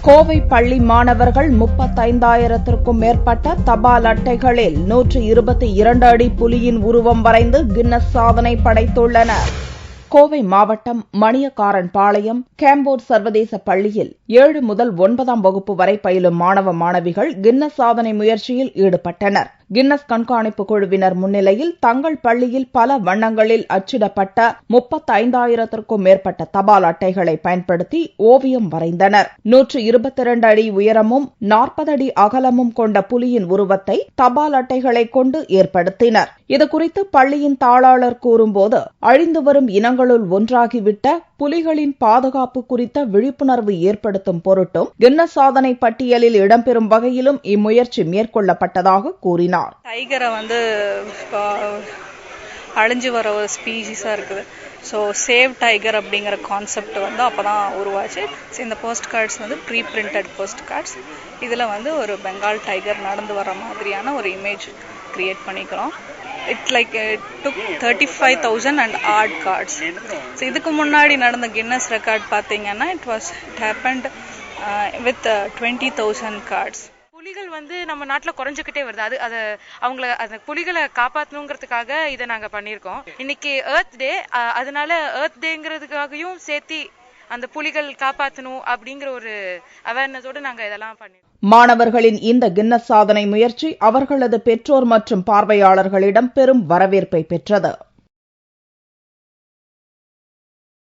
கோவை பள்ளி மாணவர்கள் 35,000க்கும் மேற்பட்ட தபால் அட்டைகளில் 122 அடி புலியின் உருவம் வரைந்து கின்னஸ் சாதனை படைத்துள்ளனர். கோவை மாவட்டம் மணியக்காரன்பாளையம் கேம்போர்ட் சர்வதேச பள்ளியில் 7 முதல் 9ஆம் வகுப்பு வரை பயிலும் மாணவ மாணவிகள் கின்னஸ் சாதனை முயற்சியில் ஈடுபட்டனர். கின்னஸ் கண்காணிப்பு குழுவினர் முன்னிலையில் தங்கள் பள்ளியில் பல வண்ணங்களில் அச்சிடப்பட்ட 35,000க்கும் மேற்பட்ட தபால் அட்டைகளை பயன்படுத்தி ஓவியம் வரைந்தனர். 122 அடி உயரமும் 40 அடி அகலமும் கொண்ட புலியின் உருவத்தை தபால் அட்டைகளை கொண்டு ஏற்படுத்தினர். இதுகுறித்து பள்ளியின் தாளாளர் கூறும்போது, அழிந்து வரும் இனங்களுள் ஒன்றாகிவிட்ட புலிகளின் பாதுகாப்பு குறித்த விழிப்புணர்வு ஏற்படுத்தும் பொருட்டும் கின்னஸ் சாதனை பட்டியலில் இடம்பெறும் வகையிலும் இம்முயற்சி மேற்கொள்ளப்பட்டதாக கூறினார். டைகரை அழிஞ்சு வர ஒரு ஸ்பீசிஸா இருக்குது. ஸோ சேவ் டைகர் அப்படிங்கிற கான்செப்ட் அப்போதான் உருவாச்சு. இந்த post cards pre printed post cards. இதில் ஒரு பெங்கால் டைகர் நடந்து வர மாதிரியான ஒரு இமேஜ் கிரியேட் பண்ணிக்கிறோம். It took 35,000 and odd cards. So இதுக்கு முன்னாடி நடந்த கின்னஸ் ரெக்கார்ட் பார்த்தீங்கன்னா it happened with 20,000 cards. புலிகள் நம்ம நாட்டுல குறைஞ்சுக்கிட்டே வருது. அது அவங்கள அந்த புலிகளை காப்பாற்றணுங்கிறதுக்காக இதை நாங்க பண்ணியிருக்கோம். இன்னைக்கு எர்த் டே, அதனால எர்த் டேங்கிறதுக்காகவும் சேர்த்து அந்த புலிகள் காப்பாற்றணும் அப்படிங்கிற ஒரு அவேர்னஸோட நாங்க இதெல்லாம் பண்ணிருக்கோம். மாணவர்களின் இந்த கின்னஸ் சாதனை முயற்சி அவர்களது பெற்றோர் மற்றும் பார்வையாளர்களிடம் பெரும் வரவேற்பை பெற்றது.